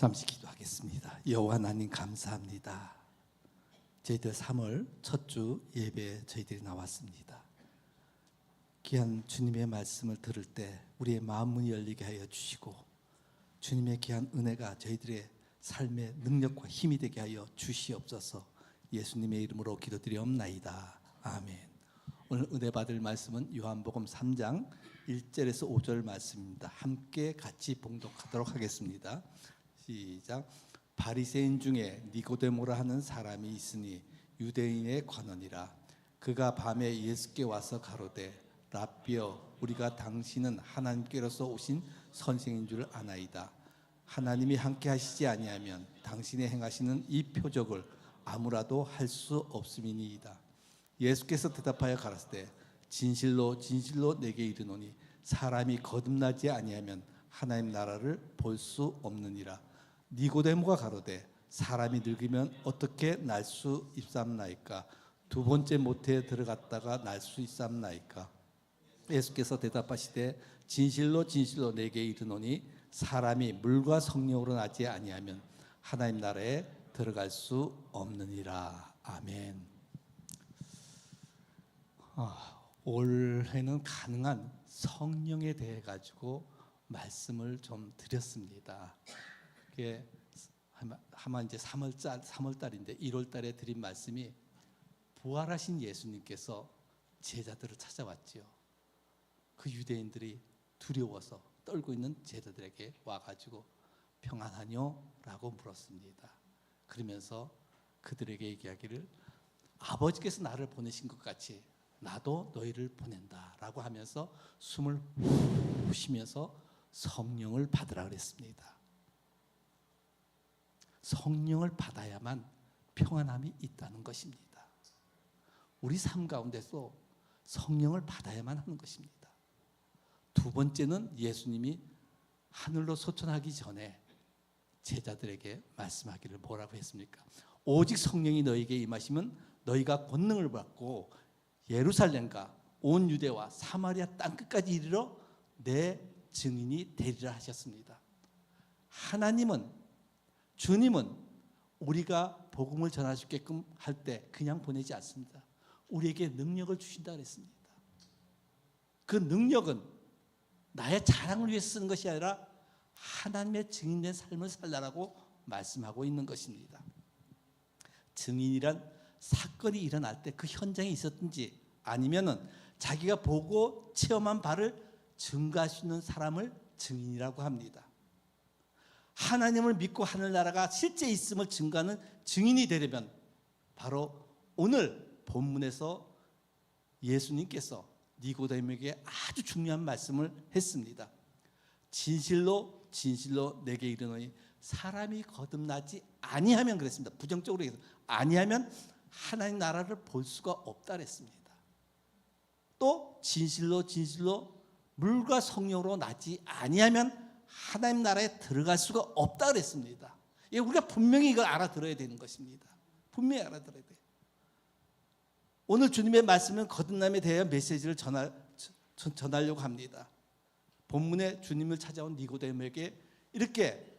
잠시 기도하겠습니다. 여호와 하나님 감사합니다. 저희들 3월 첫 주 예배에 저희들이 나왔습니다. 귀한 주님의 말씀을 들을 때 우리의 마음문이 열리게 하여 주시고 주님의 귀한 은혜가 저희들의 삶의 능력과 힘이 되게 하여 주시옵소서. 예수님의 이름으로 기도드리옵나이다. 아멘. 오늘 은혜 받을 말씀은 요한복음 3장 1절에서 5절 말씀입니다. 함께 같이 봉독하도록 하겠습니다. 시작. 바리새인 중에 니고데모라 하는 사람이 있으니 유대인의 관원이라. 그가 밤에 예수께 와서 가로되 라삐여, 우리가 당신은 하나님께로서 오신 선생인 줄 아나이다. 하나님이 함께 하시지 아니하면 당신이 행하시는 이 표적을 아무라도 할 수 없음이니이다. 예수께서 대답하여 가라사대 진실로 진실로 내게 이르노니 사람이 거듭나지 아니하면 하나님 나라를 볼 수 없느니라. 니고데모가 가로되 사람이 늙으면 어떻게 날 수 있삼나이까? 두 번째 모태에 들어갔다가 날 수 있삼나이까? 예수께서 대답하시되 진실로 진실로 내게 이르노니 사람이 물과 성령으로 나지 아니하면 하나님 나라에 들어갈 수 없느니라. 아멘. 올해는 가능한 성령에 대해 가지고 말씀을 좀 드렸습니다. 그게 아마 이제 3월 달인데 1월 달에 드린 말씀이 부활하신 예수님께서 제자들을 찾아왔지요. 그 유대인들이 두려워서 떨고 있는 제자들에게 와가지고 평안하뇨? 라고 물었습니다. 그러면서 그들에게 얘기하기를 아버지께서 나를 보내신 것 같이 나도 너희를 보낸다 라고 하면서 숨을 후 쉬면서 성령을 받으라 그랬습니다. 성령을 받아야만 평안함이 있다는 것입니다. 우리 삶 가운데서 성령을 받아야만 하는 것입니다. 두 번째는 예수님이 하늘로 소천하기 전에 제자들에게 말씀하기를 뭐라고 했습니까? 오직 성령이 너희에게 임하시면 너희가 권능을 받고 예루살렘과 온 유대와 사마리아 땅끝까지 이르러 내 증인이 되리라 하셨습니다. 하나님은, 주님은 우리가 복음을 전할 수 있게끔 할 때 그냥 보내지 않습니다. 우리에게 능력을 주신다 그랬습니다. 그 능력은 나의 자랑을 위해 쓰는 것이 아니라 하나님의 증인된 삶을 살라라고 말씀하고 있는 것입니다. 증인이란 사건이 일어날 때 그 현장에 있었든지 아니면은 자기가 보고 체험한 바를 증거할 수 있는 사람을 증인이라고 합니다. 하나님을 믿고 하늘나라가 실제 있음을 증거하는 증인이 되려면 바로 오늘 본문에서 예수님께서 니고데모에게 아주 중요한 말씀을 했습니다. 진실로 진실로 내게 이르노니 사람이 거듭나지 아니하면 그랬습니다. 부정적으로 해서 아니하면 하나님 나라를 볼 수가 없다 그랬습니다. 또 진실로 진실로 물과 성령으로 나지 아니하면 하나님 나라에 들어갈 수가 없다 그랬습니다. 우리가 분명히 이걸 알아들어야 되는 것입니다. 분명히 알아들어야 돼요. 오늘 주님의 말씀은 거듭남에 대한 메시지를 전하려고 합니다. 본문에 주님을 찾아온 니고데모에게 이렇게,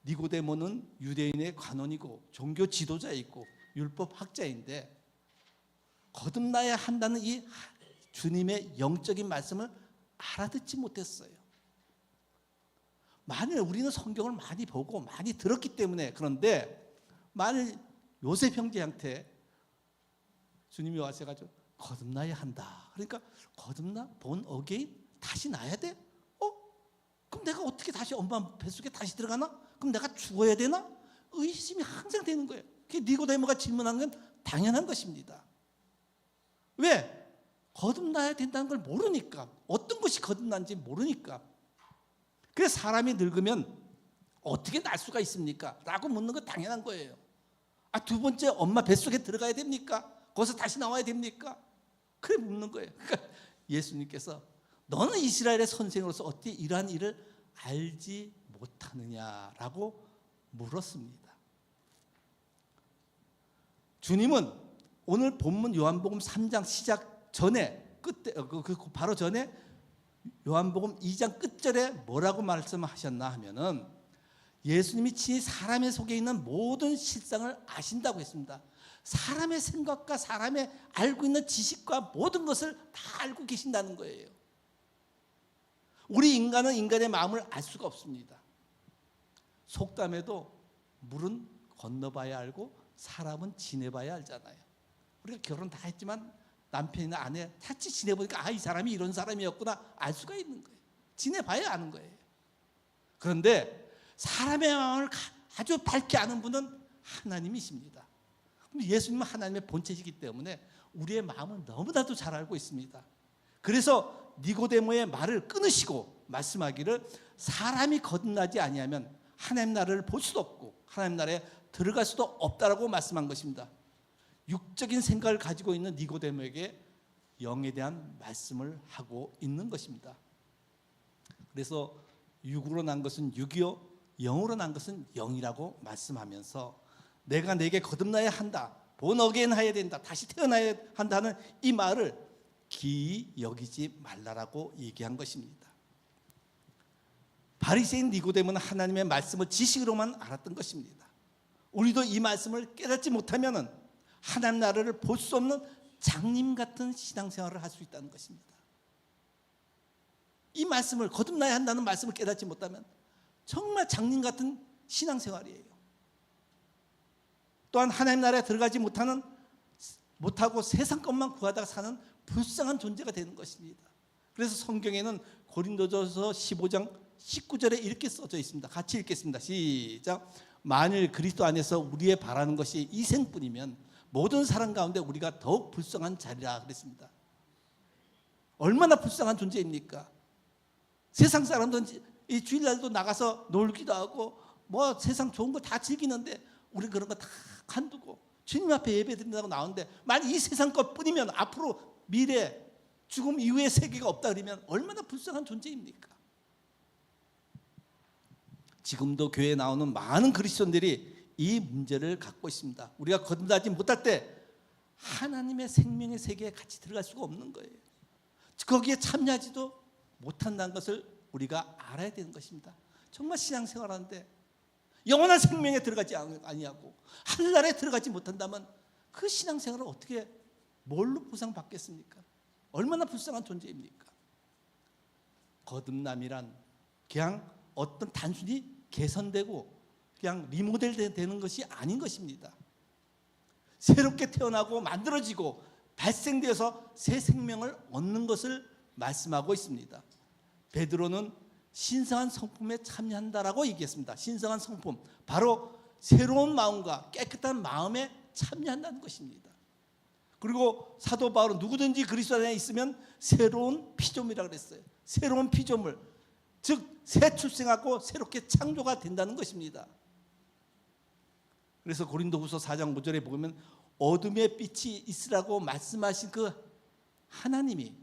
니고데모는 유대인의 관원이고 종교 지도자이고 율법 학자인데 거듭나야 한다는 이 주님의 영적인 말씀을 알아듣지 못했어요. 만일 우리는 성경을 많이 보고 많이 들었기 때문에, 그런데 만일 요셉 형제한테 주님이 와서 가지고 거듭나야 한다. 그러니까 거듭나? 본 어게인? 다시 나야 돼? 그럼 내가 어떻게 다시 엄마 뱃속에 다시 들어가나? 그럼 내가 죽어야 되나? 의심이 항상 되는 거예요. 니고데모가 질문한 건 당연한 것입니다. 왜? 거듭나야 된다는 걸 모르니까. 어떤 것이 거듭난지 모르니까. 그래서 사람이 늙으면 어떻게 날 수가 있습니까? 라고 묻는 건 당연한 거예요. 두 번째 엄마 뱃속에 들어가야 됩니까? 거기서 다시 나와야 됩니까? 그래 묻는 거예요. 그러니까 예수님께서 너는 이스라엘의 선생으로서 어떻게 이러한 일을 알지 못하느냐라고 물었습니다. 주님은 오늘 본문 요한복음 3장 시작 전에 바로 전에 요한복음 2장 끝절에 뭐라고 말씀하셨나 하면은 예수님이 친히 사람의 속에 있는 모든 실상을 아신다고 했습니다. 사람의 생각과 사람의 알고 있는 지식과 모든 것을 다 알고 계신다는 거예요. 우리 인간은 인간의 마음을 알 수가 없습니다. 속담에도 물은 건너봐야 알고 사람은 지내봐야 알잖아요. 우리가 결혼 다 했지만 남편이나 아내 같이 지내보니까 이 사람이 이런 사람이었구나 알 수가 있는 거예요. 지내봐야 아는 거예요. 그런데 사람의 마음을 아주 밝게 아는 분은 하나님이십니다. 예수님은 하나님의 본체이기 때문에 우리의 마음을 너무나도 잘 알고 있습니다. 그래서 니고데모의 말을 끊으시고 말씀하기를 사람이 거듭나지 아니하면 하나님 나라를 볼 수도 없고 하나님 나라에 들어갈 수도 없다라고 말씀한 것입니다. 육적인 생각을 가지고 있는 니고데모에게 영에 대한 말씀을 하고 있는 것입니다. 그래서 육으로 난 것은 육이요 영으로 난 것은 영이라고 말씀하면서 내가 내게 거듭나야 한다, 본 어게인 해야 된다, 다시 태어나야 한다는 이 말을 기이 여기지 말라라고 얘기한 것입니다. 바리새인 니고데모는 하나님의 말씀을 지식으로만 알았던 것입니다. 우리도 이 말씀을 깨닫지 못하면 하나님 나라를 볼 수 없는 장님 같은 신앙생활을 할 수 있다는 것입니다. 이 말씀을 거듭나야 한다는 말씀을 깨닫지 못하면 정말 장님 같은 신앙생활이에요. 또한 하나님 나라에 들어가지 못하고 세상 것만 구하다가 사는 불쌍한 존재가 되는 것입니다. 그래서 성경에는 고린도전서 15장 19절에 이렇게 써져 있습니다. 같이 읽겠습니다. 시작. 만일 그리스도 안에서 우리의 바라는 것이 이 생뿐이면 모든 사람 가운데 우리가 더욱 불쌍한 자리라 그랬습니다. 얼마나 불쌍한 존재입니까? 세상 사람들은 이 주일날도 나가서 놀기도 하고 뭐 세상 좋은 거 다 즐기는데 우리 그런 거 다 간두고 주님 앞에 예배 드린다고 나오는데 만약 이 세상 것뿐이면 앞으로 미래 죽음 이후의 세계가 없다 그러면 얼마나 불쌍한 존재입니까? 지금도 교회에 나오는 많은 그리스도인들이 이 문제를 갖고 있습니다. 우리가 거듭나지 못할 때 하나님의 생명의 세계에 같이 들어갈 수가 없는 거예요. 거기에 참여하지도 못한다는 것을 우리가 알아야 되는 것입니다. 정말 신앙생활하는데 영원한 생명에 들어가지 아니하고 하늘나라에 들어가지 못한다면 그 신앙생활을 어떻게 뭘로 보상받겠습니까? 얼마나 불쌍한 존재입니까? 거듭남이란 그냥 어떤 단순히 개선되고 그냥 리모델 되는 것이 아닌 것입니다. 새롭게 태어나고 만들어지고 발생되어서 새 생명을 얻는 것을 말씀하고 있습니다. 베드로는 신성한 성품에 참여한다라고 얘기했습니다. 신성한 성품, 바로 새로운 마음과 깨끗한 마음에 참여한다는 것입니다. 그리고 사도 바울은 누구든지 그리스도 안에 있으면 새로운 피조물이라고 그랬어요. 새로운 피조물, 즉 새 출생하고 새롭게 창조가 된다는 것입니다. 그래서 고린도후서 4장 5절에 보면 어둠의 빛이 있으라고 말씀하신 그 하나님이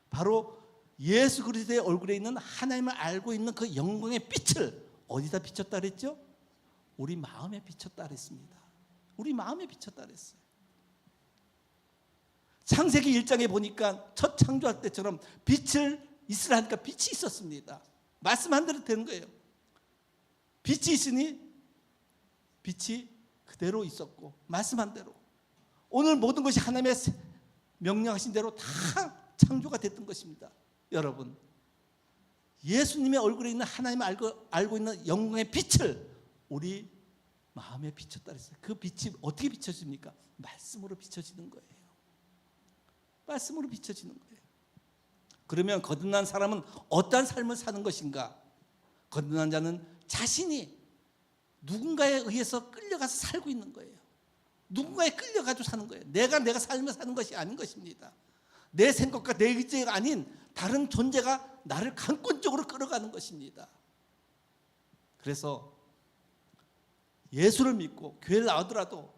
바로 예수 그리스도의 얼굴에 있는 하나님을 알고 있는 그 영광의 빛을 어디다 비췄다 그랬죠? 우리 마음에 비췄다 그랬습니다. 우리 마음에 비췄다 그랬어요. 창세기 1장에 보니까 첫 창조할 때처럼 빛을 있으라 하니까 빛이 있었습니다. 말씀한 대로 되는 거예요. 빛이 있으니 빛이 그대로 있었고 말씀한 대로 오늘 모든 것이 하나님의 명령하신 대로 다 창조가 됐던 것입니다. 여러분, 예수님의 얼굴에 있는 하나님을 알고 있는 영광의 빛을 우리 마음에 비쳤다 그랬어요. 그 빛이 어떻게 비춰집니까? 말씀으로 비춰지는 거예요. 말씀으로 비춰지는 거예요. 그러면 거듭난 사람은 어떠한 삶을 사는 것인가? 거듭난 자는 자신이 누군가에 의해서 끌려가서 살고 있는 거예요. 누군가에 끌려가지고 사는 거예요. 내가 삶을 사는 것이 아닌 것입니다. 내 생각과 내 의지가 아닌 다른 존재가 나를 강권적으로 끌어가는 것입니다. 그래서 예수를 믿고 교회를 나오더라도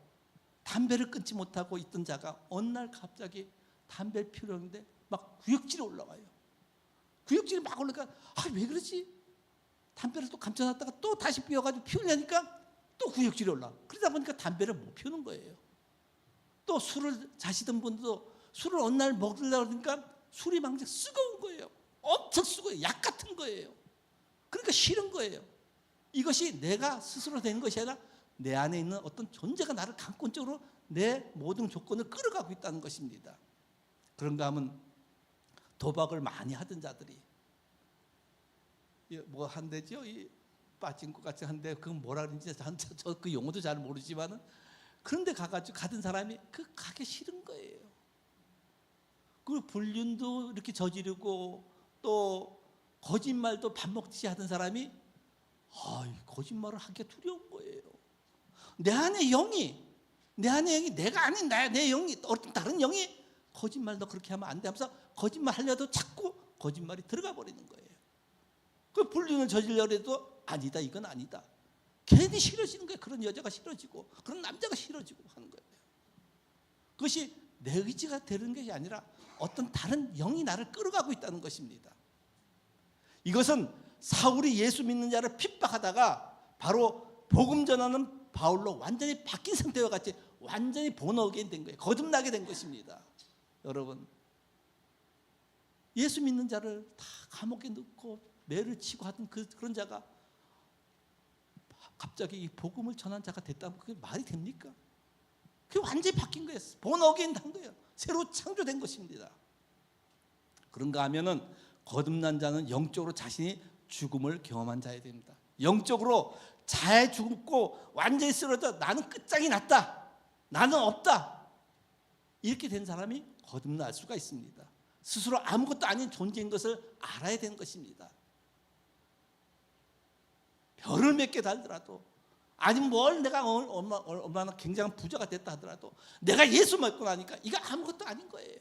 담배를 끊지 못하고 있던 자가 어느 날 갑자기 담배를 피우려는데 막 구역질이 올라와요. 구역질이 막 올라오니까 왜 그러지? 담배를 또 감춰놨다가 또 다시 피워가지고 피우려니까 또 구역질이 올라. 그러다 보니까 담배를 못 피우는 거예요. 또 술을 자시던 분도 술을 어느 날 먹으려고 그러니까 술이 막 쓰거운 거예요. 엄청 쓰고요. 약 같은 거예요. 그러니까 싫은 거예요. 이것이 내가 스스로 된 것이 아니라 내 안에 있는 어떤 존재가 나를 강권적으로 내 모든 조건을 끌어가고 있다는 것입니다. 그런가 하면 도박을 많이 하던 자들이 뭐 한대죠? 이 빠진 것 같이 한데 그건 뭐라 그러는지 저 그 용어도 잘 모르지만은 그런데 가가지고 가던 사람이 그 가기 싫은 거예요. 그 불륜도 이렇게 저지르고 또 거짓말도 밥 먹듯이 하던 사람이 거짓말을 하기가 두려운 거예요. 내 안에 영이 내가 아닌 내 영이 어떤 다른 영이 거짓말도 그렇게 하면 안 돼 하면서 거짓말 하려도 자꾸 거짓말이 들어가 버리는 거예요. 그 불륜을 저지르려고 해도 아니다, 이건 아니다. 괜히 싫어지는 거예요. 그런 여자가 싫어지고 그런 남자가 싫어지고 하는 거예요. 그것이 내 의지가 되는 것이 아니라 어떤 다른 영이 나를 끌어가고 있다는 것입니다. 이것은 사울이 예수 믿는 자를 핍박하다가 바로 복음 전하는 바울로 완전히 바뀐 상태와 같이 완전히 본어게인 된 거예요. 거듭나게 된 것입니다. 여러분, 예수 믿는 자를 다 감옥에 넣고 매를 치고 하던 그런 자가 갑자기 이 복음을 전한 자가 됐다면 그게 말이 됩니까? 그게 완전히 바뀐 거예요. 본어게인 한 거예요. 새로 창조된 것입니다. 그런가 하면은 거듭난 자는 영적으로 자신이 죽음을 경험한 자야 됩니다. 영적으로 자해 죽고 완전히 쓰러져 나는 끝장이 났다, 나는 없다, 이렇게 된 사람이 거듭날 수가 있습니다. 스스로 아무것도 아닌 존재인 것을 알아야 되는 것입니다. 별을 몇 개 달더라도 아니면 뭘 내가 얼마나 굉장한 부자가 됐다 하더라도 내가 예수 믿고 나니까 이거 아무것도 아닌 거예요.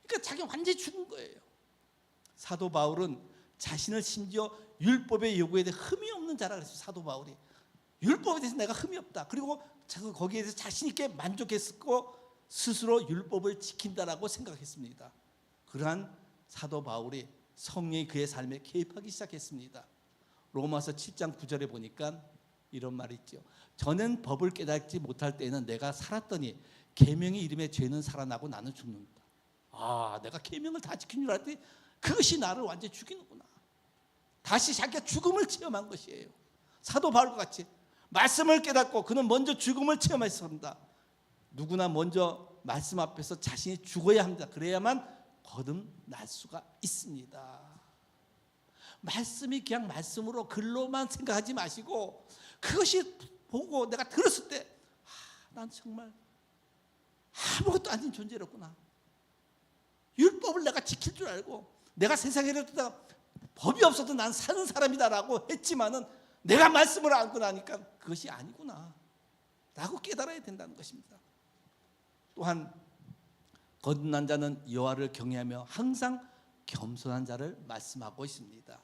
그러니까 자기가 완전히 죽은 거예요. 사도 바울은 자신을 심지어 율법의 요구에 대해 흠이 없는 자라 그랬어요. 사도 바울이 율법에 대해서 내가 흠이 없다, 그리고 거기에 대해서 자신 있게 만족했고 스스로 율법을 지킨다라고 생각했습니다. 그러한 사도 바울이 성령이 그의 삶에 개입하기 시작했습니다. 로마서 7장 9절에 보니까 이런 말이 있죠. 저는 법을 깨닫지 못할 때에는 내가 살았더니 계명의 이름에 죄는 살아나고 나는 죽는다. 내가 계명을 다 지킨 줄 알았더니 그것이 나를 완전히 죽이는구나. 다시 자기가 죽음을 체험한 것이에요. 사도 바울과 같이 말씀을 깨닫고 그는 먼저 죽음을 체험했습니다. 누구나 먼저 말씀 앞에서 자신이 죽어야 합니다. 그래야만 거듭날 수가 있습니다. 말씀이 그냥 말씀으로 글로만 생각하지 마시고 그것이 보고 내가 들었을 때 난 정말 아무것도 아닌 존재였구나. 율법을 내가 지킬 줄 알고 내가 세상에 이르다가 법이 없어도 난 사는 사람이다라고 했지만은 내가 말씀을 안고 나니까 그것이 아니구나 라고 깨달아야 된다는 것입니다. 또한 거듭난 자는 여호와를 경외하며 항상 겸손한 자를 말씀하고 있습니다.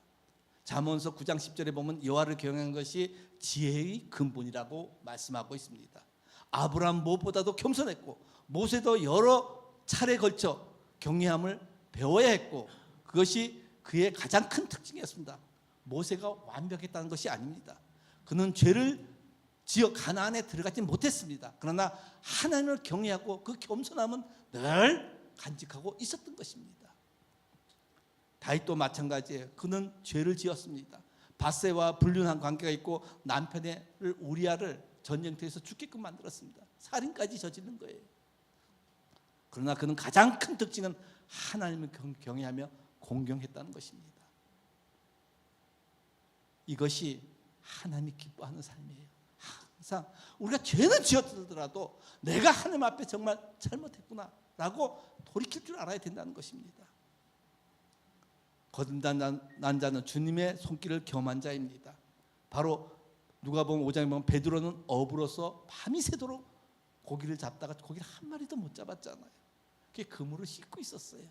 잠언서 9장 10절에 보면 여호와를 경외하는 것이 지혜의 근본이라고 말씀하고 있습니다. 아브라함 무엇보다도 겸손했고 모세도 여러 차례 걸쳐 경외함을 배워야 했고 그것이 그의 가장 큰 특징이었습니다. 모세가 완벽했다는 것이 아닙니다. 그는 죄를 지어 가나안에 들어가지 못했습니다. 그러나 하나님을 경외하고 그 겸손함은 늘 간직하고 있었던 것입니다. 다윗도 마찬가지예요. 그는 죄를 지었습니다. 밧세와 불륜한 관계가 있고 남편의 우리아를 전쟁터에서 죽게끔 만들었습니다. 살인까지 저지른 거예요. 그러나 그는 가장 큰 특징은 하나님을 경외하며 공경했다는 것입니다. 이것이 하나님이 기뻐하는 삶이에요. 항상 우리가 죄는 지었더라도 내가 하나님 앞에 정말 잘못했구나 라고 돌이킬 줄 알아야 된다는 것입니다. 거듭난 자는 주님의 손길을 겸한 자입니다. 바로 누가복음 5장에 보면 베드로는 어부로서 밤이 새도록 고기를 잡다가 고기를 한 마리도 못 잡았잖아요. 그게 그물을 씻고 있었어요.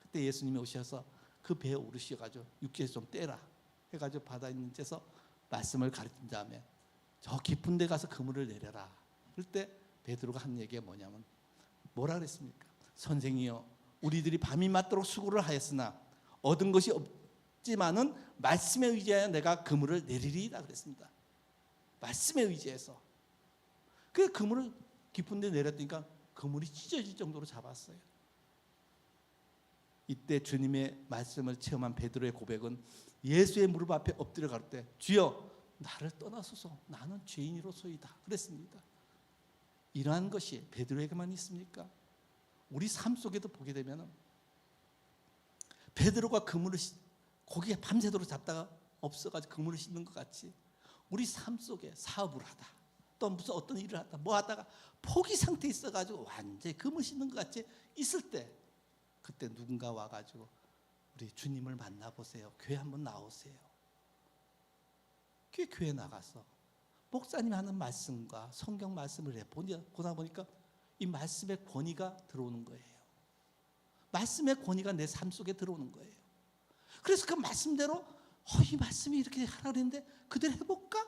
그때 예수님이 오셔서 그 배에 오르셔가지고 육지에서 좀 떼라 해가지고 바다에 있는 데서 말씀을 가르친 다음에 저 깊은 데 가서 그물을 내려라. 그럴 때 베드로가 한 얘기가 뭐냐면 뭐라 그랬습니까? 선생이여, 우리들이 밤이 맞도록 수고를 하였으나 얻은 것이 없지만은 말씀에 의지하여 내가 그물을 내리리라 그랬습니다. 말씀에 의지해서. 그 그물을 깊은 데 내렸더니까 그물이 찢어질 정도로 잡았어요. 이때 주님의 말씀을 체험한 베드로의 고백은 예수의 무릎 앞에 엎드려 갈 때 주여 나를 떠나소서 나는 죄인이로소이다 그랬습니다. 이러한 것이 베드로에게만 있습니까? 우리 삶 속에도 보게 되면 베드로가 그물을 고기에 밤새도록 잡다가 없어가지고 그물을 씻는 것 같이 우리 삶 속에 사업을 하다 또 무슨 어떤 일을 하다 뭐 하다가 포기 상태에 있어가지고 완전히 그물 씻는 것 같이 있을 때 그때 누군가 와가지고 우리 주님을 만나보세요. 교회 한번 나오세요. 교회 나가서 목사님 하는 말씀과 성경 말씀을 보다 보니까 이 말씀의 권위가 들어오는 거예요. 말씀의 권위가 내 삶 속에 들어오는 거예요. 그래서 그 말씀대로 이 말씀이 이렇게 하라 그랬는데 그대로 해볼까?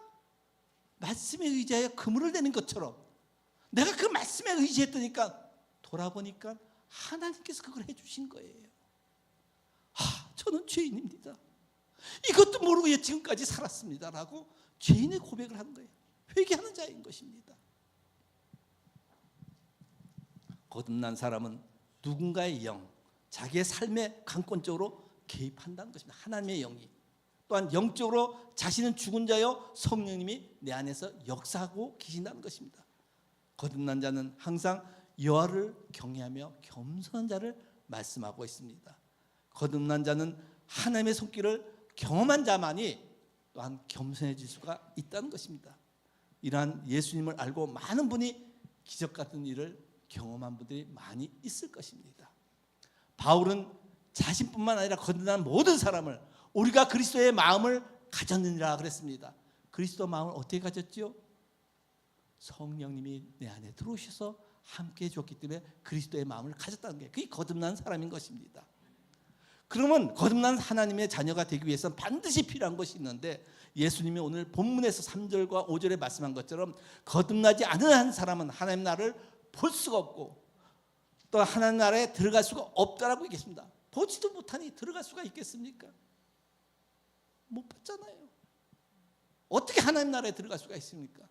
말씀에 의지하여 그물을 대는 것처럼 내가 그 말씀에 의지했더니까 돌아보니까 하나님께서 그걸 해주신 거예요. 저는 죄인입니다. 이것도 모르고 지금까지 살았습니다라고 죄인의 고백을 하는 거예요. 회개하는 자인 것입니다. 거듭난 사람은 누군가의 영, 자기의 삶에 강권적으로 개입한다는 것입니다. 하나님의 영이. 또한 영적으로 자신은 죽은 자여 성령님이 내 안에서 역사하고 계신다는 것입니다. 거듭난 자는 항상 여호와를 경외하며 겸손한 자를 말씀하고 있습니다. 거듭난 자는 하나님의 손길을 경험한 자만이 또한 겸손해질 수가 있다는 것입니다. 이러한 예수님을 알고 많은 분이 기적 같은 일을 경험한 분들이 많이 있을 것입니다. 바울은 자신뿐만 아니라 거듭난 모든 사람을 우리가 그리스도의 마음을 가졌느니라 그랬습니다. 그리스도 마음을 어떻게 가졌지요? 성령님이 내 안에 들어오셔서 함께 해줬기 때문에 그리스도의 마음을 가졌다는 게 그게 거듭난 사람인 것입니다. 그러면 거듭난 하나님의 자녀가 되기 위해서는 반드시 필요한 것이 있는데 예수님이 오늘 본문에서 3절과 5절에 말씀한 것처럼 거듭나지 않은 한 사람은 하나님 나라를 볼 수가 없고 또 하나님 나라에 들어갈 수가 없다라고 얘기했습니다. 보지도 못하니 들어갈 수가 있겠습니까? 못 봤잖아요. 어떻게 하나님 나라에 들어갈 수가 있습니까?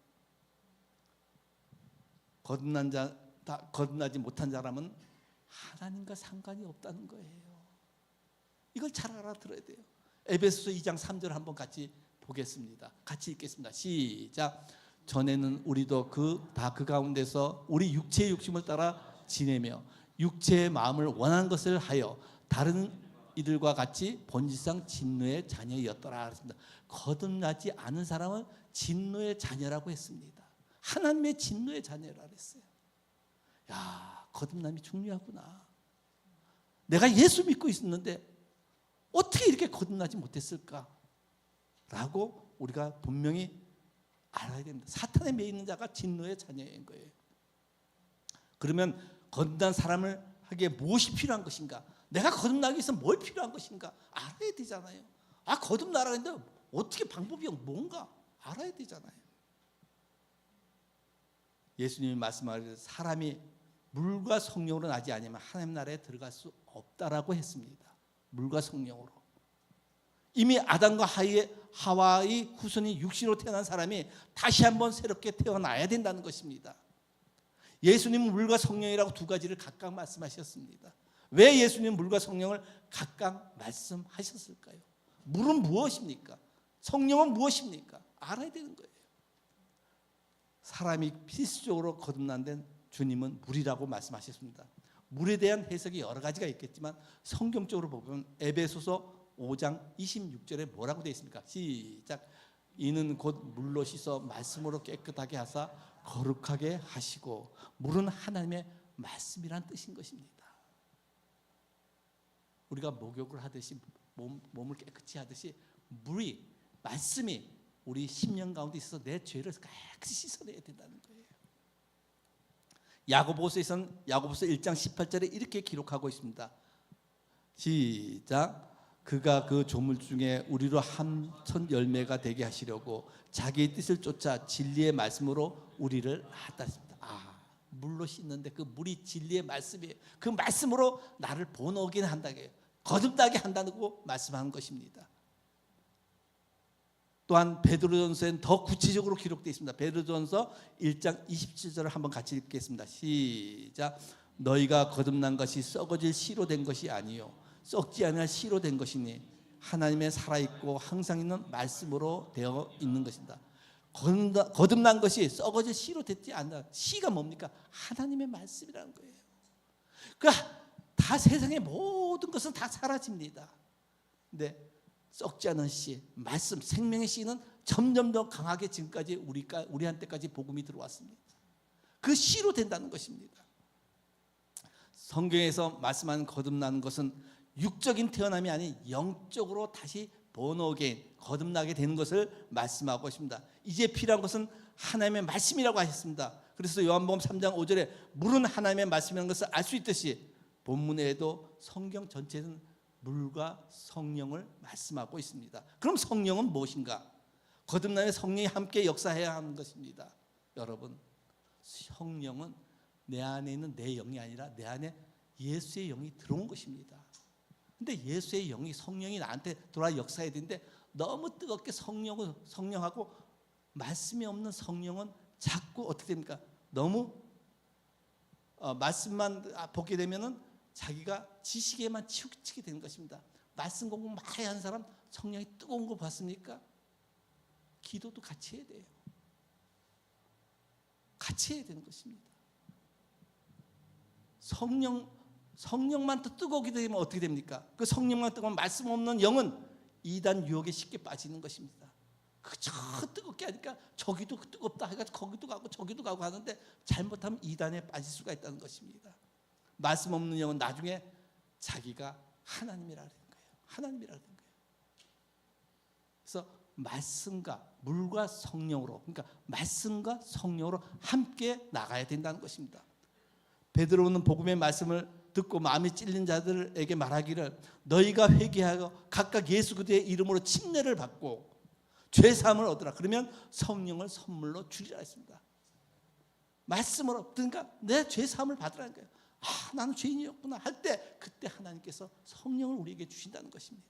거듭나지 못한 사람은 하나님과 상관이 없다는 거예요. 이걸 잘 알아들어야 돼요. 에베소서 2장 3절 한번 같이 보겠습니다. 같이 읽겠습니다. 시작. 전에는 우리도 그 가운데서 우리 육체의 욕심을 따라 지내며 육체의 마음을 원하는 것을 하여 다른 이들과 같이 본질상 진노의 자녀였더라 그랬습니다. 거듭나지 않은 사람은 진노의 자녀라고 했습니다. 하나님의 진노의 자녀라 그랬어요. 야, 거듭남이 중요하구나. 내가 예수 믿고 있었는데 어떻게 이렇게 거듭나지 못했을까? 라고 우리가 분명히 알아야 됩니다. 사탄에 매여 있는 자가 진노의 자녀인 거예요. 그러면 거듭난 사람을 하기에 무엇이 필요한 것인가? 내가 거듭나기 위해서 뭘 필요한 것인가? 알아야 되잖아요. 거듭나라 했는데 어떻게 방법이 뭔가 알아야 되잖아요. 예수님이 말씀하기를 사람이 물과 성령으로 나지 아니면 하나님 나라에 들어갈 수 없다라고 했습니다. 물과 성령으로. 이미 아담과 하와의 후손이 육신으로 태어난 사람이 다시 한번 새롭게 태어나야 된다는 것입니다. 예수님은 물과 성령이라고 두 가지를 각각 말씀하셨습니다. 왜 예수님은 물과 성령을 각각 말씀하셨을까요? 물은 무엇입니까? 성령은 무엇입니까? 알아야 되는 거예요. 사람이 필수적으로 거듭난 데는 주님은 물이라고 말씀하셨습니다. 물에 대한 해석이 여러 가지가 있겠지만 성경적으로 보면 에베소서 5장 26절에 뭐라고 되어 있습니까? 시작. 이는 곧 물로 씻어 말씀으로 깨끗하게 하사 거룩하게 하시고 물은 하나님의 말씀이란 뜻인 것입니다. 우리가 목욕을 하듯이 몸을 깨끗이 하듯이 물이 말씀이 우리 심령 가운데 있어서 내 죄를 깨끗이 씻어내야 된다는 거예요. 야고보서에서는 야고보서 1장 18절에 이렇게 기록하고 있습니다. 시작. 그가 그 조물 중에 우리로 한천 열매가 되게 하시려고 자기의 뜻을 쫓아 진리의 말씀으로 우리를 낳았다. 물로 씻는데 그 물이 진리의 말씀이에요. 그 말씀으로 나를 본어게 한다고요. 거듭나게 한다고 말씀하는 것입니다. 또한 베드로전서엔 더 구체적으로 기록되어 있습니다. 베드로전서 1장 27절을 한번 같이 읽겠습니다. 시작. 너희가 거듭난 것이 썩어질 씨로 된 것이 아니요 썩지 않을 씨로 된 것이니 하나님의 살아있고 항상 있는 말씀으로 되어 있는 것입니다. 거듭난 것이 썩어질 씨로 됐지 않나. 씨가 뭡니까? 하나님의 말씀이라는 거예요. 그러니까 다 세상의 모든 것은 다 사라집니다. 근데 썩지 않은 씨, 말씀, 생명의 씨는 점점 더 강하게 지금까지 우리한테까지 복음이 들어왔습니다. 그 씨로 된다는 것입니다. 성경에서 말씀하는 거듭나는 것은 육적인 태어남이 아닌 영적으로 다시 본어게인 거듭나게 되는 것을 말씀하고 있습니다. 이제 필요한 것은 하나님의 말씀이라고 하셨습니다. 그래서 요한복음 3장 5절에 물은 하나님의 말씀이라는 것을 알 수 있듯이 본문에도 성경 전체는 물과 성령을 말씀하고 있습니다. 그럼 성령은 무엇인가? 거듭남의 성령이 함께 역사해야 하는 것입니다. 여러분, 성령은 내 안에 있는 내 영이 아니라 내 안에 예수의 영이 들어온 것입니다. 근데 예수의 영이, 성령이 나한테 돌아 역사해야 되는데 너무 뜨겁게 성령하고 말씀이 없는 성령은 자꾸 어떻게 됩니까? 너무 말씀만 보게 되면은 자기가 지식에만 치우치게 되는 것입니다. 말씀 공부 많이 하는 사람 성령이 뜨거운 거 봤습니까? 기도도 같이 해야 돼요. 같이 해야 되는 것입니다. 성령만 또 뜨거우게 되면 어떻게 됩니까? 그 성령만 뜨거운 말씀 없는 영은 이단 유혹에 쉽게 빠지는 것입니다. 그저 뜨겁게 하니까 저기도 뜨겁다 해가지고 거기도 가고 저기도 가고 하는데 잘못하면 이단에 빠질 수가 있다는 것입니다. 말씀 없는 영은 나중에 자기가 하나님이라는 거예요. 하나님이라는 거예요. 그래서 말씀과 물과 성령으로, 그러니까 말씀과 성령으로 함께 나가야 된다는 것입니다. 베드로는 복음의 말씀을 듣고 마음이 찔린 자들에게 말하기를 너희가 회개하여 각각 예수 그리스도의 이름으로 침례를 받고 죄 사함을 얻으라. 그러면 성령을 선물로 주리라 했습니다. 말씀으로, 그러니까 내 죄 사함을 받으라는 거예요. 아, 나는 죄인이었구나 할 때 그때 하나님께서 성령을 우리에게 주신다는 것입니다.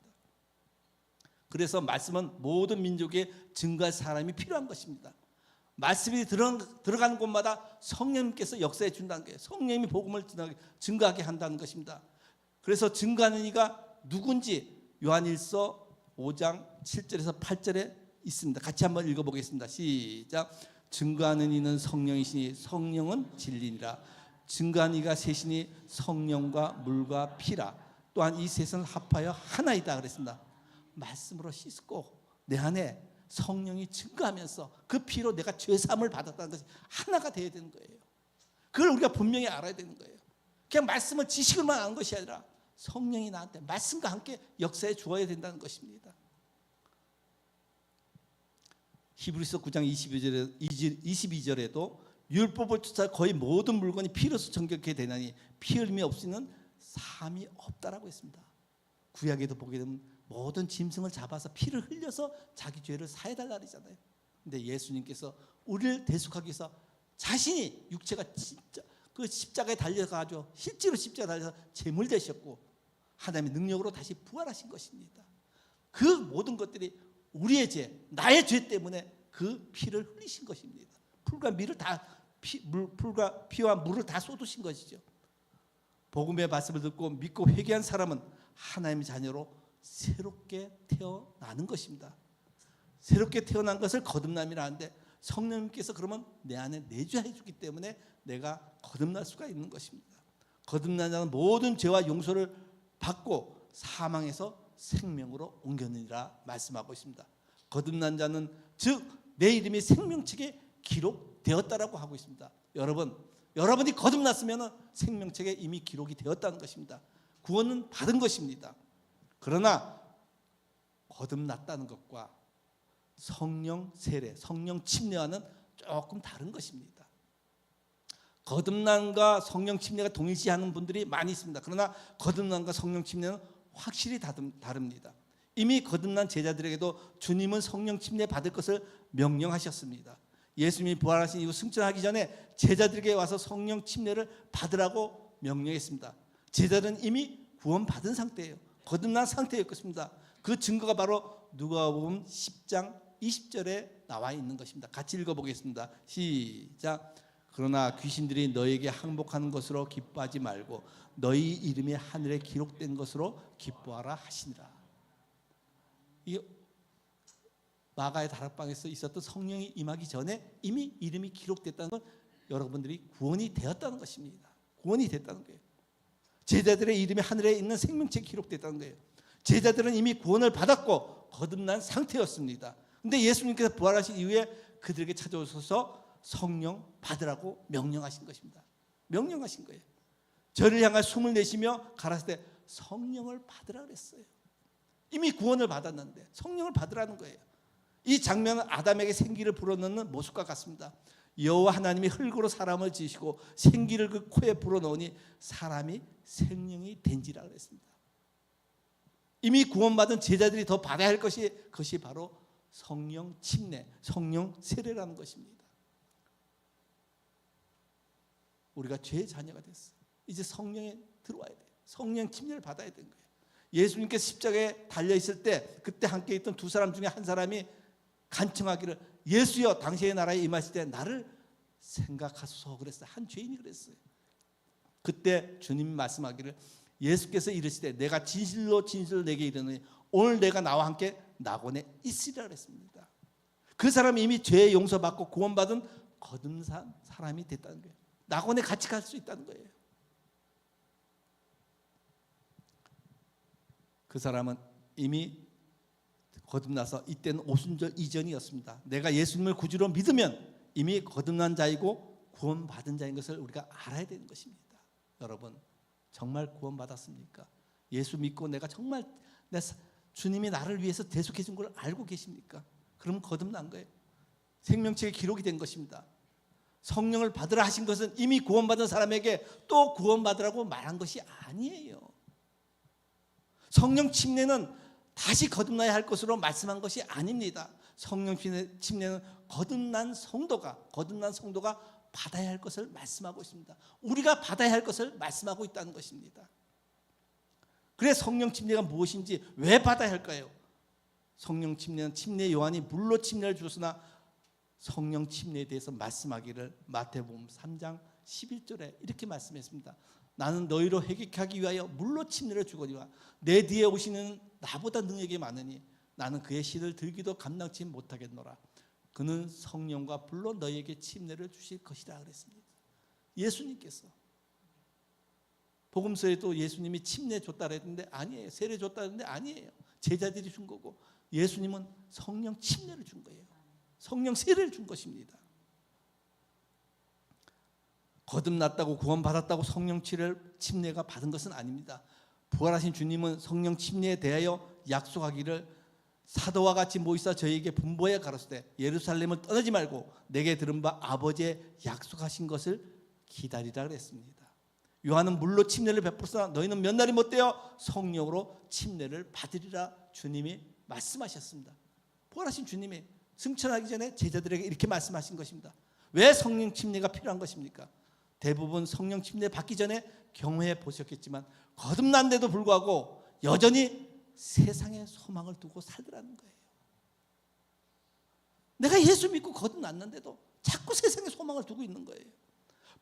그래서 말씀은 모든 민족에 증거할 사람이 필요한 것입니다. 말씀이 들어가는 곳마다 성령님께서 역사해 준다는 거예요. 성령님이 복음을 증거하게 한다는 것입니다. 그래서 증거하는 이가 누군지 요한일서 5장 7절에서 8절에 있습니다. 같이 한번 읽어보겠습니다. 시작. 증거하는 이는 성령이시니 성령은 진리니라. 증거하는 이가 셋이니 성령과 물과 피라. 또한 이 셋은 합하여 하나이다 그랬습니다. 말씀으로 씻고 내 안에 성령이 증거하면서 그 피로 내가 죄사함을 받았다는 것이 하나가 되어야 되는 거예요. 그걸 우리가 분명히 알아야 되는 거예요. 그냥 말씀을 지식을만 아는 것이 아니라 성령이 나한테 말씀과 함께 역사해 주어야 된다는 것입니다. 히브리서 9장 22절에도 율법을 쫓아 거의 모든 물건이 피로서 정결케 되나니 피 흘림이 없이는 삶이 없다라고 했습니다. 구약에도 보게 되면 모든 짐승을 잡아서 피를 흘려서 자기 죄를 사해달라 그러잖아요. 근데 예수님께서 우리를 대속하기 위해서 자신이 육체가 진짜 그 십자가에 달려가지고 실제로 십자가에 달려서 제물 되셨고 하나님의 능력으로 다시 부활하신 것입니다. 그 모든 것들이 우리의 죄, 나의 죄 때문에 그 피를 흘리신 것입니다. 풀과 피와 물을 다 쏟으신 것이죠. 복음의 말씀을 듣고 믿고 회개한 사람은 하나님의 자녀로 새롭게 태어나는 것입니다. 새롭게 태어난 것을 거듭남이라 하는데 성령님께서 그러면 내 안에 내주해 주기 때문에 내가 거듭날 수가 있는 것입니다. 거듭난 자는 모든 죄와 용서를 받고 사망에서 생명으로 옮겼느니라 말씀하고 있습니다. 거듭난 자는 즉 내 이름이 생명책에 기록되었다라고 하고 있습니다. 여러분이 거듭났으면 생명책에 이미 기록이 되었다는 것입니다. 구원은 받은 것입니다. 그러나 거듭났다는 것과 성령 세례, 성령 침례와는 조금 다른 것입니다. 거듭남과 성령 침례가 동일시하는 분들이 많이 있습니다. 그러나 거듭남과 성령 침례는 확실히 다릅니다. 이미 거듭난 제자들에게도 주님은 성령 침례 받을 것을 명령하셨습니다. 예수님이 부활하신 이후 승천하기 전에 제자들에게 와서 성령 침례를 받으라고 명령했습니다. 제자들은 이미 구원받은 상태예요. 거듭난 상태였습니다. 그 증거가 바로 누가복음 10장 20절에 나와 있는 것입니다. 같이 읽어보겠습니다. 시작. 그러나 귀신들이 너에게 항복하는 것으로 기뻐하지 말고 너희 이름이 하늘에 기록된 것으로 기뻐하라 하시니라. 이 마가의 다락방에서 있었던 성령이 임하기 전에 이미 이름이 기록됐다는 건 여러분들이 구원이 되었다는 것입니다. 구원이 됐다는 거예요. 제자들의 이름이 하늘에 있는 생명책에 기록됐다는 거예요. 제자들은 이미 구원을 받았고 거듭난 상태였습니다. 근데 예수님께서 부활하신 이후에 그들에게 찾아오셔서 성령 받으라고 명령하신 것입니다. 명령하신 거예요. 저를 향해 숨을 내쉬며 가라사대 때 성령을 받으라 그랬어요. 이미 구원을 받았는데 성령을 받으라는 거예요. 이 장면은 아담에게 생기를 불어넣는 모습과 같습니다. 여호와 하나님이 흙으로 사람을 지으시고 생기를 그 코에 불어넣으니 사람이 생명이 된지라 그랬습니다. 이미 구원받은 제자들이 더 받아야 할 그것이 바로 성령 침례, 성령 세례라는 것입니다. 우리가 죄의 자녀가 됐어요. 이제 성령에 들어와야 돼요. 성령 침례를 받아야 되는 거예요. 예수님께서 십자가에 달려있을 때 그때 함께 있던 두 사람 중에 한 사람이 간청하기를 예수여 당신의 나라에 임하실 때 나를 생각하소서 그랬어요. 한 죄인이 그랬어요. 그때 주님이 말씀하기를 예수께서 이르시되 내가 진실로 진실로 내게 이르노니 오늘 내가 나와 함께 낙원에 있으리라 그랬습니다. 그 사람이 이미 죄 용서받고 구원받은 거듭난 사람이 됐다는 거예요. 낙원에 같이 갈 수 있다는 거예요. 그 사람은 이미 거듭나서 이때는 오순절 이전이었습니다. 내가 예수님을 구주로 믿으면 이미 거듭난 자이고 구원받은 자인 것을 우리가 알아야 되는 것입니다. 여러분 정말 구원받았습니까? 예수 믿고 내가 정말 주님이 나를 위해서 대속해 준 걸 알고 계십니까? 그럼 거듭난 거예요. 생명책에 기록이 된 것입니다. 성령을 받으라 하신 것은 이미 구원받은 사람에게 또 구원받으라고 말한 것이 아니에요. 성령 침례는 다시 거듭나야 할 것으로 말씀한 것이 아닙니다. 성령 침례는 거듭난 성도가 받아야 할 것을 말씀하고 있습니다. 우리가 받아야 할 것을 말씀하고 있다는 것입니다. 그래 성령 침례가 무엇인지 왜 받아야 할까요? 성령 침례는 침례 요한이 물로 침례를 주었으나 성령 침례에 대해서 말씀하기를 마태복음 3장 11절에 이렇게 말씀했습니다. 나는 너희로 회개케 하기 위하여 물로 침례를 주거니와 내 뒤에 오시는 나보다 능력이 많으니 나는 그의 실을 들기도 감당치 못하겠노라. 그는 성령과 불로 너희에게 침례를 주실 것이라 그랬습니다. 예수님께서 복음서에도 예수님이 침례 줬다 그랬는데 아니에요. 세례 줬다 그랬는데 아니에요. 제자들이 준 거고 예수님은 성령 침례를 준 거예요. 성령 세례를 준 것입니다. 거듭났다고 구원받았다고 성령 침례가 받은 것은 아닙니다. 부활하신 주님은 성령 침례에 대하여 약속하기를 사도와 같이 모이사 저희에게 분부하여 가로되 예루살렘을 떠나지 말고 내게 들은 바 아버지의 약속하신 것을 기다리라 그랬습니다. 요한은 물로 침례를 베풀었으나 너희는 몇 날이 못되어 성령으로 침례를 받으리라 주님이 말씀하셨습니다. 부활하신 주님이 승천하기 전에 제자들에게 이렇게 말씀하신 것입니다. 왜 성령 침례가 필요한 것입니까? 대부분 성령 침례 받기 전에 경험해 보셨겠지만 거듭난데도 불구하고 여전히 세상에 소망을 두고 살더라는 거예요. 내가 예수 믿고 거듭났는데도 자꾸 세상에 소망을 두고 있는 거예요.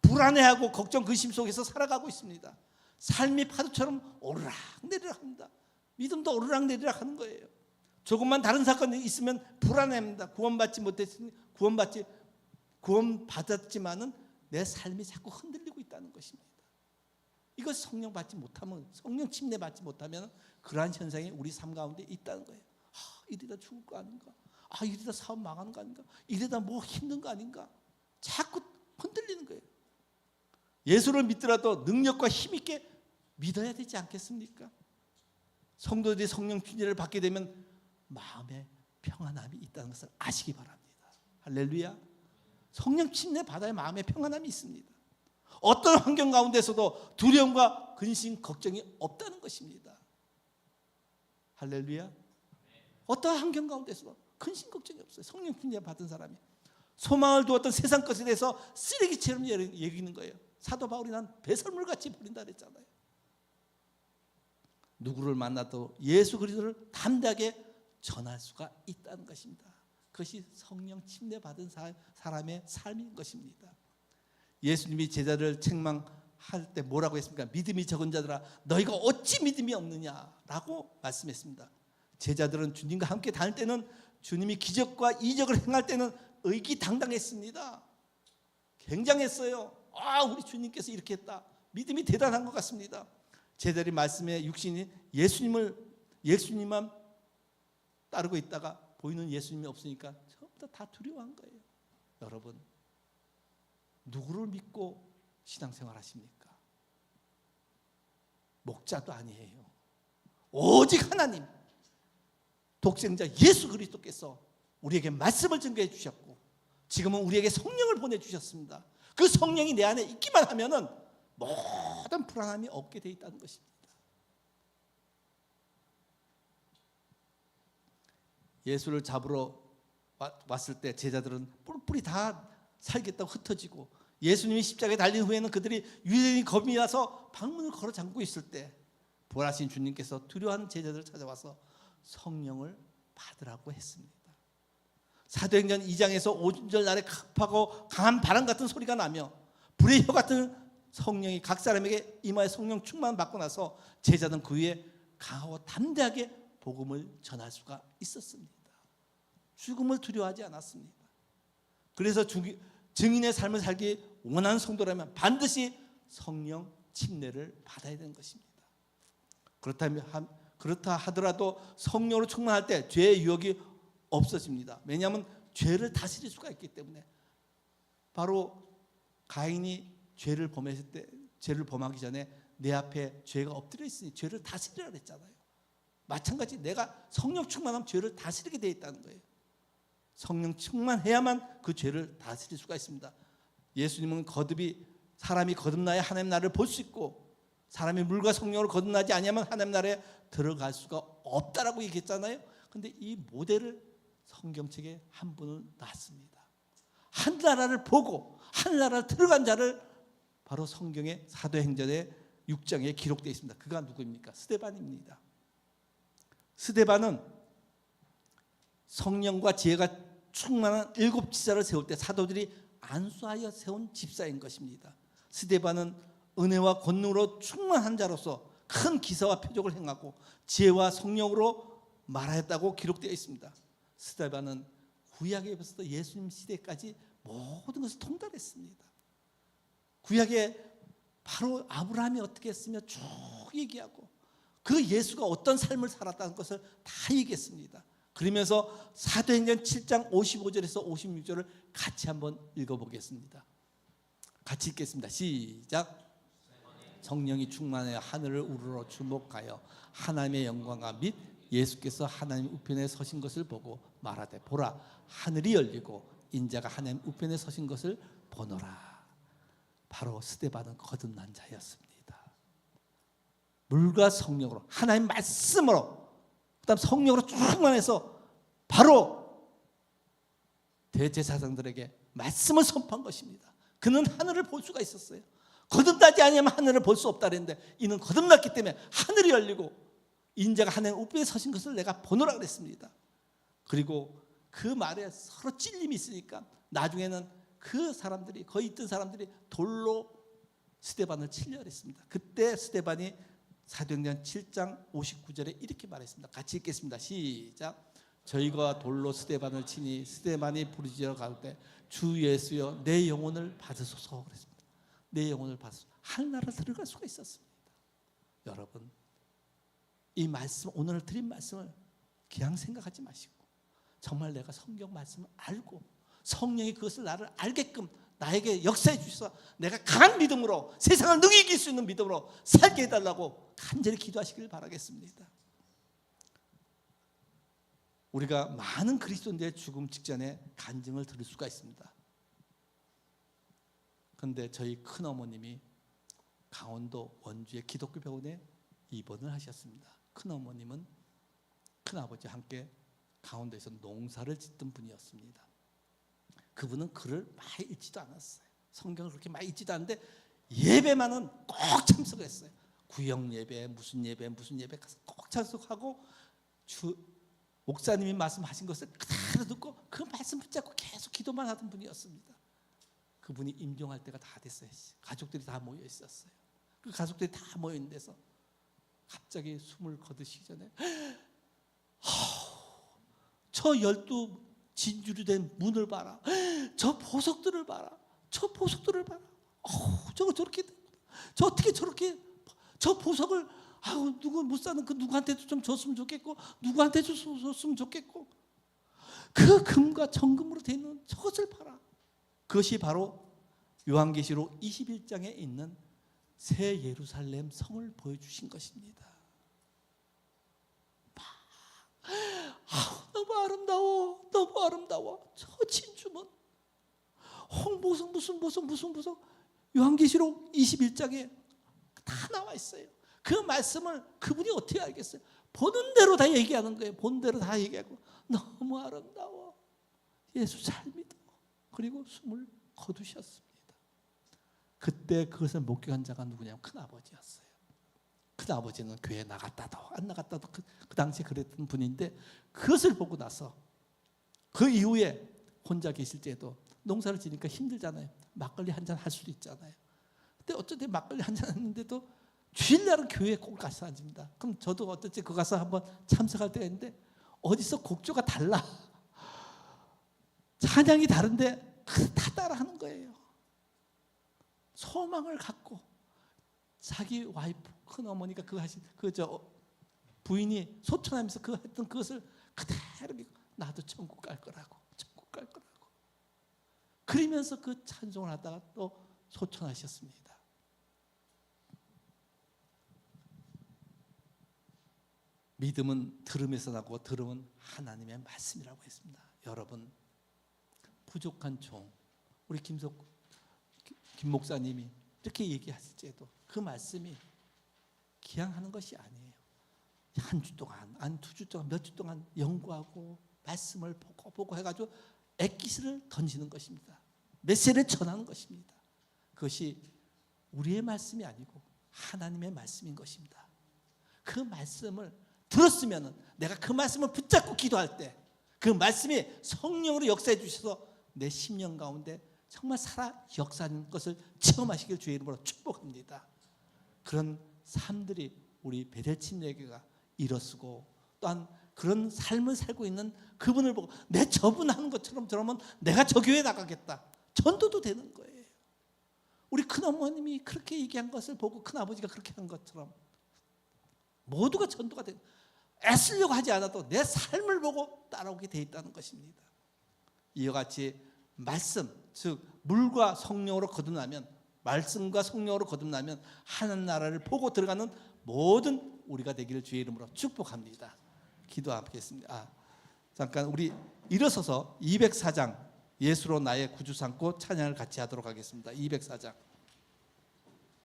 불안해하고 걱정 근심 속에서 살아가고 있습니다. 삶이 파도처럼 오르락내리락 합니다. 믿음도 오르락내리락 하는 거예요. 조금만 다른 사건이 있으면 불안해합니다. 구원받았지만은 내 삶이 자꾸 흔들리고 있다는 것입니다. 이것 성령 받지 못하면, 성령 침례 받지 못하면 그러한 현상이 우리 삶 가운데 있다는 거예요. 이러다 죽을 거 아닌가? 이러다 사업 망하는 거 아닌가? 이러다 뭐 힘든 거 아닌가? 자꾸 흔들리는 거예요. 예수를 믿더라도 능력과 힘 있게 믿어야 되지 않겠습니까? 성도들이 성령 침례를 받게 되면 마음에 평안함이 있다는 것을 아시기 바랍니다. 할렐루야. 성령 침례 받아야 마음에 평안함이 있습니다. 어떤 환경 가운데서도 두려움과 근심, 걱정이 없다는 것입니다. 할렐루야. 어떤 환경 가운데서도 근심, 걱정이 없어요. 성령 침례 받은 사람이. 소망을 두었던 세상 것에 대해서 쓰레기처럼 여기는 거예요. 사도 바울이 난 배설물같이 버린다 그랬잖아요. 누구를 만나도 예수 그리스도를 담대하게 전할 수가 있다는 것입니다. 그것이 성령 침례 받은 사람의 삶인 것입니다. 예수님이 제자를 책망할 때 뭐라고 했습니까? 믿음이 적은 자들아 너희가 어찌 믿음이 없느냐라고 말씀했습니다. 제자들은 주님과 함께 다닐 때는 주님이 기적과 이적을 행할 때는 의기당당했습니다. 굉장했어요. 우리 주님께서 이렇게 했다. 믿음이 대단한 것 같습니다. 제자들이 말씀에 육신이 예수님만 따르고 있다가 보이는 예수님이 없으니까 전부 다 두려워한 거예요. 여러분, 누구를 믿고 신앙생활 하십니까? 목자도 아니에요. 오직 하나님, 독생자 예수 그리스도께서 우리에게 말씀을 증거해 주셨고 지금은 우리에게 성령을 보내주셨습니다. 그 성령이 내 안에 있기만 하면은 모든 불안함이 없게 돼 있다는 것입니다. 예수를 잡으러 왔을 때 제자들은 뿔뿔이 다 살겠다고 흩어지고 예수님이 십자가에 달린 후에는 그들이 유대인이 겁이 나서 방문을 걸어 잠그고 있을 때 부활하신 주님께서 두려워하는 제자들을 찾아와서 성령을 받으라고 했습니다. 사도행전 2장에서 오순절 날에 급하고 강한 바람 같은 소리가 나며 불의 혀 같은 성령이 각 사람에게 이마에 성령 충만 받고 나서 제자들은 그 위에 강하고 담대하게 복음을 전할 수가 있었습니다. 죽음을 두려워하지 않았습니다. 그래서 증인의 삶을 살기 원하는 성도라면 반드시 성령 침례를 받아야 되는 것입니다. 그렇다 하더라도 성령으로 충만할 때 죄의 유혹이 없어집니다. 왜냐하면 죄를 다스릴 수가 있기 때문에. 바로 가인이 죄를 범했을 때, 죄를 범하기 전에 내 앞에 죄가 엎드려 있으니 죄를 다스리라 그랬잖아요. 마찬가지 내가 성령 충만하면 죄를 다스리게 되어 있다는 거예요. 성령 충만해야만 그 죄를 다스릴 수가 있습니다. 예수님은 사람이 거듭나야 하나님 나라를 볼 수 있고 사람이 물과 성령으로 거듭나지 아니하면 하나님 나라에 들어갈 수가 없다라고 얘기했잖아요. 그런데 이 모델을 성경책에 한 분을 놨습니다. 하늘나라를 보고 하늘나라를 들어간 자를 바로 성경의 사도행전의 6장에 기록되어 있습니다. 그가 누구입니까? 스데반입니다. 스데반은 성령과 지혜가 충만한 7 지사를 세울 때 사도들이 안수하여 세운 집사인 것입니다. 스데반은 은혜와 권능으로 충만한 자로서 큰 기사와 표적을 행하고 지혜와 성령으로 말하였다고 기록되어 있습니다. 스데반은 구약에서부터 예수님 시대까지 모든 것을 통달했습니다. 구약에 바로 아브라함이 어떻게 했으며 쭉 얘기하고 그 예수가 어떤 삶을 살았다는 것을 다 얘기했습니다. 그러면서 사도행전 7장 55절에서 56절을 같이 한번 읽어보겠습니다. 같이 읽겠습니다. 시작. 성령이 충만하여 하늘을 우러러 주목하여 하나님의 영광과 및 예수께서 하나님 우편에 서신 것을 보고 말하되 보라 하늘이 열리고 인자가 하나님 우편에 서신 것을 보노라. 바로 스데반은 거듭난 자였습니다. 물과 성령으로 하나님 말씀으로 그다음 성령으로 충만해서 바로 대제사장들에게 말씀을 선포한 것입니다. 그는 하늘을 볼 수가 있었어요. 거듭나지 아니하면 하늘을 볼 수 없다 그랬는데 이는 거듭났기 때문에 하늘이 열리고 인자가 하나님 우편에 서신 것을 내가 보노라 그랬습니다. 그리고 그 말에 서로 찔림이 있으니까 나중에는 그 사람들이 거기 있던 사람들이 돌로 스데반을 치려 그랬습니다. 그때 스데반이 사도행전 7장 59절에 이렇게 말했습니다. 같이 읽겠습니다. 시작. 저희가 돌로 스데반을 치니 스데반이 부르짖어 가로되 주 예수여 내 영혼을 받으소서 그랬습니다. 내 영혼을 받으소서. 하늘나라를 들어갈 수가 있었습니다. 여러분 이 말씀 오늘 드린 말씀을 그냥 생각하지 마시고 정말 내가 성경 말씀을 알고 성령이 그것을 나를 알게끔 나에게 역사해 주셔서 내가 강한 믿음으로 세상을 능히 이길 수 있는 믿음으로 살게 해달라고 간절히 기도하시길 바라겠습니다. 우리가 많은 그리스도인들의 죽음 직전에 간증을 들을 수가 있습니다. 그런데 저희 큰어머님이 강원도 원주의 기독교 병원에 입원을 하셨습니다. 큰어머님은 큰아버지와 함께 강원도에서 농사를 짓던 분이었습니다. 그분은 글을 많이 읽지도 않았어요. 성경을 그렇게 많이 읽지도 않는데 예배만은 꼭 참석했어요. 구역 예배, 무슨 예배 가서 꼭 참석하고 목사님이 말씀하신 것을 그대로 듣고 그 말씀 붙잡고 계속 기도만 하던 분이었습니다. 그분이 임종할 때가 다 됐어요. 가족들이 다 모여 있었어요. 그 가족들이 다 모여 있는 데서 갑자기 숨을 거두시기 전에 저 12 진주로 된 문을 봐라. 저 보석들을 봐라. 저 보석들을 봐라. 저거 저렇게, 저 어떻게 저렇게, 저 보석을 누구 못 사는 그 누구한테도 좀 줬으면 좋겠고, 누구한테 줬으면 좋겠고, 그 금과 정금으로 되어 있는 저것을 봐라. 그것이 바로 요한계시록 21장에 있는 새 예루살렘 성을 보여주신 것입니다. 너무 아름다워, 너무 아름다워. 저 진주문, 홍보석, 무슨 보석, 요한계시록 21장에 다 나와 있어요. 그 말씀을 그분이 어떻게 알겠어요? 보는 대로 다 얘기하는 거예요. 보는 대로 다 얘기하고, 너무 아름다워, 예수 잘 믿어. 그리고 숨을 거두셨습니다. 그때 그것을 목격한 자가 누구냐면 큰아버지였어요. 큰아버지는 교회에 나갔다도 안 나갔다도 그 당시에 그랬던 분인데, 그것을 보고 나서 그 이후에 혼자 계실 때도 농사를 지니까 힘들잖아요. 막걸리 한잔 할 수도 있잖아요. 근데 어쨌든 막걸리 한잔 했는데도 주일날은 교회에 꼭 가서 앉습니다. 그럼 저도 어쨌든 그 가서 한번 참석할 때가 있는데, 어디서 곡조가 달라, 찬양이 다른데 다 따라하는 거예요. 소망을 갖고, 자기 와이프, 큰어머니가 부인이 소천하면서 했던 그것을 그대로 믿고, 나도 천국 갈 거라고, 천국 갈 거라고. 그러면서 그 찬송을 하다가 또 소천하셨습니다. 믿음은 들음에서 나고 들음은 하나님의 말씀이라고 했습니다. 여러분, 부족한 종, 우리 김 목사님이 이렇게 얘기했을 때도 그 말씀이 기양하는 것이 아니에요. 한 주 동안, 두 주 동안, 몇 주 동안 연구하고 말씀을 보고 해가지고 액기스를 던지는 것입니다. 메시지를 전하는 것입니다. 그것이 우리의 말씀이 아니고 하나님의 말씀인 것입니다. 그 말씀을 들었으면 내가 그 말씀을 붙잡고 기도할 때 그 말씀이 성령으로 역사해 주셔서 내 심령 가운데 정말 살아 역사하는 것을 체험하시길 주의 이름으로 축복합니다. 그런 삶들이 우리 베델침례교회가 일어서고, 또한 그런 삶을 살고 있는 그분을 보고 내 저분 하는 것처럼 저러면 내가 저 교회에 나가겠다, 전도도 되는 거예요. 우리 큰어머님이 그렇게 얘기한 것을 보고 큰아버지가 그렇게 한 것처럼 모두가 전도가 되는, 애쓰려고 하지 않아도 내 삶을 보고 따라오게 돼 있다는 것입니다. 이와 같이 말씀, 즉 물과 성령으로 거듭나면, 말씀과 성령으로 거듭나면 하나님 나라를 보고 들어가는 모든 우리가 되기를 주의 이름으로 축복합니다. 기도하겠습니다. 잠깐 우리 일어서서 204장 예수로 나의 구주 삼고 찬양을 같이 하도록 하겠습니다. 204장